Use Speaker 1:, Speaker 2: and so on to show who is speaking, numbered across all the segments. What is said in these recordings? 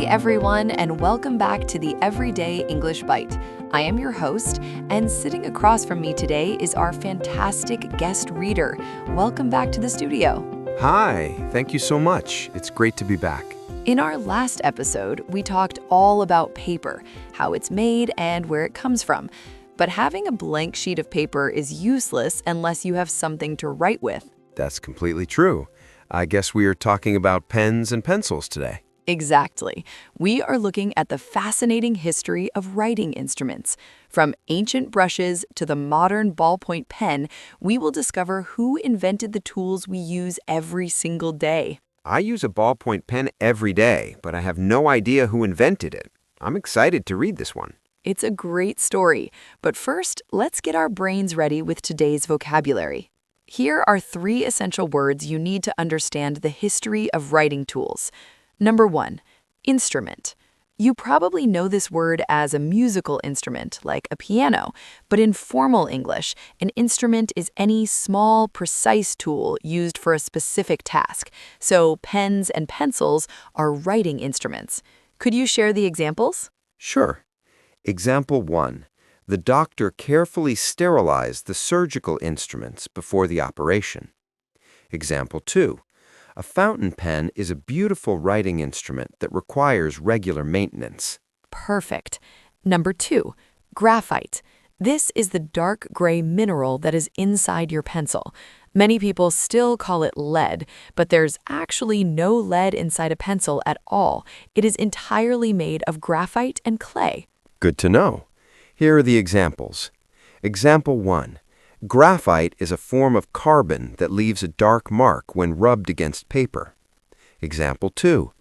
Speaker 1: everyone, and welcome back to the Everyday English Bite. I am your host, and sitting across from me today is our fantastic guest reader. Welcome back to the studio.
Speaker 2: Hi, thank you so much. It's great to be back.
Speaker 1: In our last episode, we talked all about paper, how it's made, and where it comes from. But having a blank sheet of paper is useless unless you have something to write with.
Speaker 2: That's completely true. I guess we are talking about pens and pencils today.
Speaker 1: Exactly. We are looking at the fascinating history of writing instruments. From ancient brushes to the modern ballpoint pen, we will discover who invented the tools we use every single day.
Speaker 2: I use a ballpoint pen every day, but I have no idea who invented it. I'm excited to read this one.
Speaker 1: It's a great story, but first, let's get our brains ready with today's vocabulary. Here are 3 essential words you need to understand the history of writing tools. Number 1, instrument. You probably know this word as a musical instrument, like a piano, but in formal English, an instrument is any small, precise tool used for a specific task. So pens and pencils are writing instruments. Could you share the examples?
Speaker 2: Sure. Example 1. The doctor carefully sterilized the surgical instruments before the operation. Example 2. A fountain pen is a beautiful writing instrument that requires regular maintenance.
Speaker 1: Perfect. Number 2, graphite. This is the dark gray mineral that is inside your pencil. Many people still call it lead, but there's actually no lead inside a pencil at all. It is entirely made of graphite and clay.
Speaker 2: Good to know. Here are the examples. Example 1. Graphite is a form of carbon that leaves a dark mark when rubbed against paper. Example 2.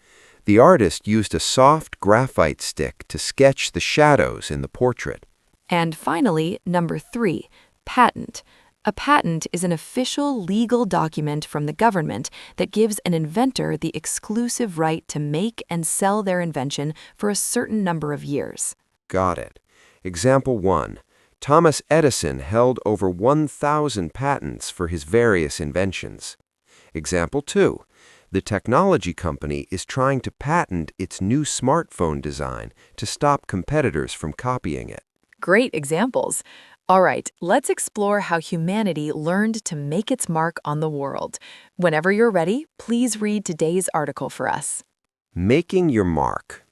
Speaker 2: The artist used a soft graphite stick to sketch the shadows in the portrait.
Speaker 1: And finally, number 3, patent. A patent is an official legal document from the government that gives an inventor the exclusive right to make and sell their invention for a certain number of years.
Speaker 2: Got it. Example 1. Thomas Edison held over 1,000 patents for his various inventions. Example 2. The technology company is trying to patent its new smartphone design to stop competitors from copying it.
Speaker 1: Great examples. All right, let's explore how humanity learned to make its mark on the world. Whenever you're ready, please read today's article for us.
Speaker 2: Making your mark.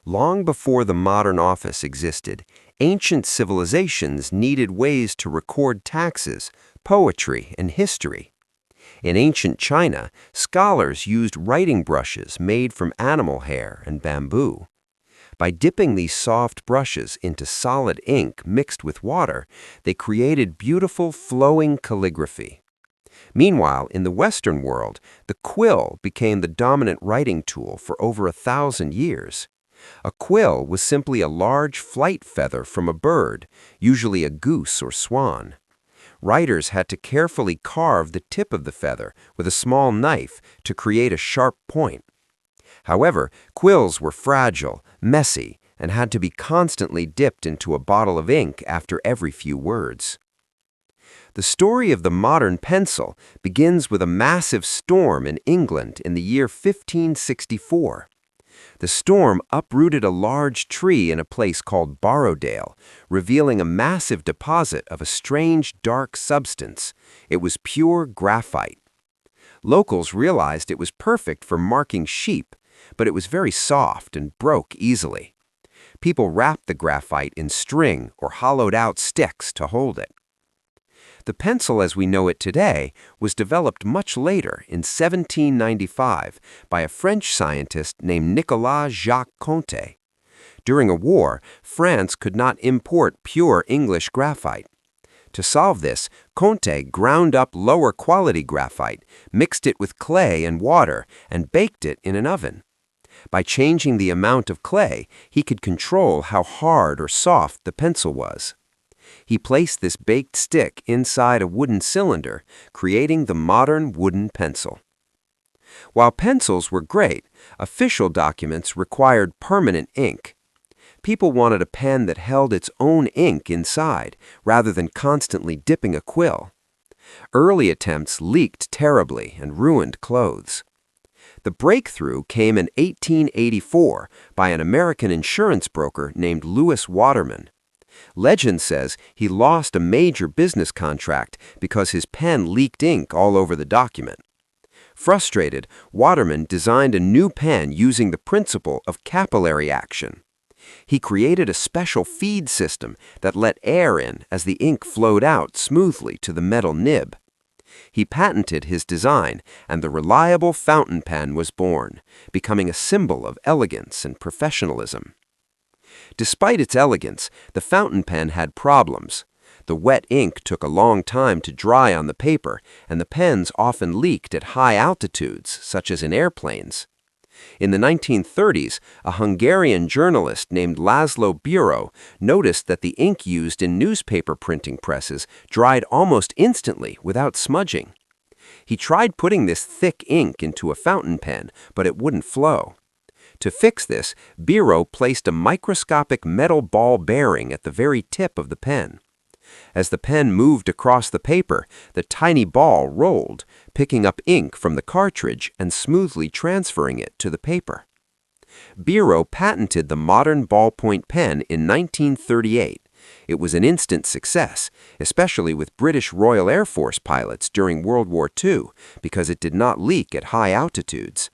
Speaker 2: Long before the modern office existed, ancient civilizations needed ways to record taxes, poetry, and history. In ancient China, scholars used writing brushes made from animal hair and bamboo. By dipping these soft brushes into solid ink mixed with water, they created beautiful flowing calligraphy. Meanwhile, in the Western world, the quill became the dominant writing tool for over 1,000 years. A quill was simply a large flight feather from a bird, usually a goose or swan. Writers had to carefully carve the tip of the feather with a small knife to create a sharp point. However, quills were fragile, messy, and had to be constantly dipped into a bottle of ink after every few words. The story of the modern pencil begins with a massive storm in England in the year 1564. The storm uprooted a large tree in a place called Borrowdale, revealing a massive deposit of a strange dark substance. It was pure graphite. Locals realized it was perfect for marking sheep, but it was very soft and broke easily. People wrapped the graphite in string or hollowed out sticks to hold it. The pencil as we know it today was developed much later in 1795 by a French scientist named Nicolas Jacques Conté. During a war, France could not import pure English graphite. To solve this, Conté ground up lower quality graphite, mixed it with clay and water, and baked it in an oven. By changing the amount of clay, he could control how hard or soft the pencil was. He placed this baked stick inside a wooden cylinder, creating the modern wooden pencil. While pencils were great, official documents required permanent ink. People wanted a pen that held its own ink inside, rather than constantly dipping a quill. Early attempts leaked terribly and ruined clothes. The breakthrough came in 1884 by an American insurance broker named Lewis Waterman. Legend says he lost a major business contract because his pen leaked ink all over the document. Frustrated, Waterman designed a new pen using the principle of capillary action. He created a special feed system that let air in as the ink flowed out smoothly to the metal nib. He patented his design, and the reliable fountain pen was born, becoming a symbol of elegance and professionalism. Despite its elegance, the fountain pen had problems. The wet ink took a long time to dry on the paper, and the pens often leaked at high altitudes, such as in airplanes. In the 1930s, a Hungarian journalist named Laszlo Biro noticed that the ink used in newspaper printing presses dried almost instantly without smudging. He tried putting this thick ink into a fountain pen, but it wouldn't flow. To fix this, Biro placed a microscopic metal ball bearing at the very tip of the pen. As the pen moved across the paper, the tiny ball rolled, picking up ink from the cartridge and smoothly transferring it to the paper. Biro patented the modern ballpoint pen in 1938. It was an instant success, especially with British Royal Air Force pilots during World War II, because it did not leak at high altitudes.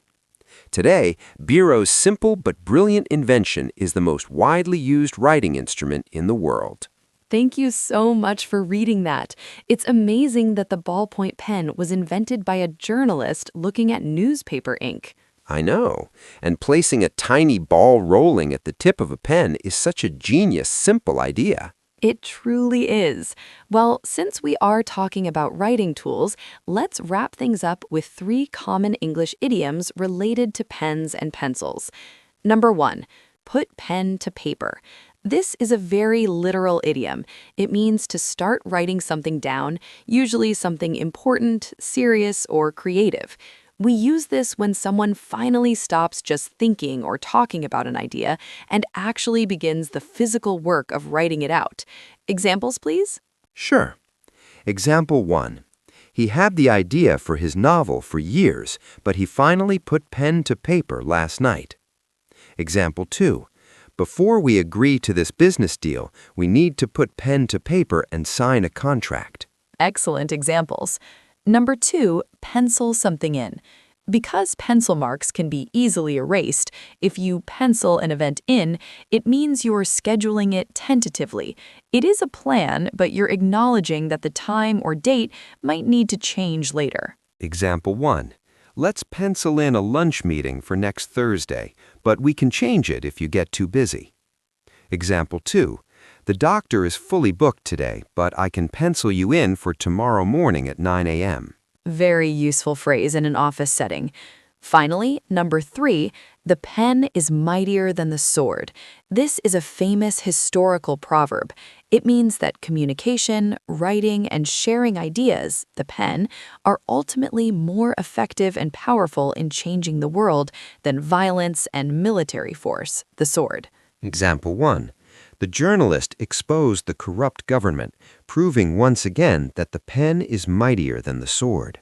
Speaker 2: Today, Biro's simple but brilliant invention is the most widely used writing instrument in the world.
Speaker 1: Thank you so much for reading that. It's amazing that the ballpoint pen was invented by a journalist looking at newspaper ink.
Speaker 2: I know, and placing a tiny ball rolling at the tip of a pen is such a genius, simple idea.
Speaker 1: It truly is. Well, since we are talking about writing tools, let's wrap things up with 3 common English idioms related to pens and pencils. Number 1, put pen to paper. This is a very literal idiom. It means to start writing something down, usually something important, serious, or creative. We use this when someone finally stops just thinking or talking about an idea and actually begins the physical work of writing it out. Examples, please?
Speaker 2: Sure. Example 1. He had the idea for his novel for years, but he finally put pen to paper last night. Example 2. Before we agree to this business deal, we need to put pen to paper and sign a contract.
Speaker 1: Excellent examples. Number 2, pencil something in. Because pencil marks can be easily erased, if you pencil an event in, it means you're scheduling it tentatively. It is a plan, but you're acknowledging that the time or date might need to change later.
Speaker 2: Example 1. Let's pencil in a lunch meeting for next Thursday, but we can change it if you get too busy. Example 2. The doctor is fully booked today, but I can pencil you in for tomorrow morning at 9 a.m.
Speaker 1: Very useful phrase in an office setting. Finally, number 3, the pen is mightier than the sword. This is a famous historical proverb. It means that communication, writing, and sharing ideas, the pen, are ultimately more effective and powerful in changing the world than violence and military force, the sword.
Speaker 2: Example 1. The journalist exposed the corrupt government, proving once again that the pen is mightier than the sword.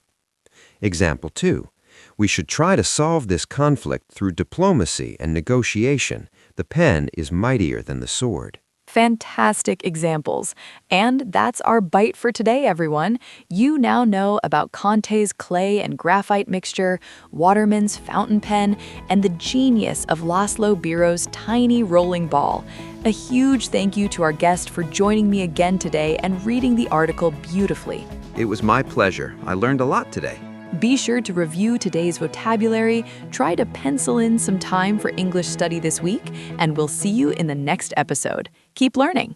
Speaker 2: Example 2. We should try to solve this conflict through diplomacy and negotiation. The pen is mightier than the sword.
Speaker 1: Fantastic examples. And that's our bite for today, everyone. You now know about Conte's clay and graphite mixture, Waterman's fountain pen, and the genius of Laszlo Biro's tiny rolling ball. A huge thank you to our guest for joining me again today and reading the article beautifully.
Speaker 2: It was my pleasure. I learned a lot today.
Speaker 1: Be sure to review today's vocabulary, try to pencil in some time for English study this week, and we'll see you in the next episode. Keep learning.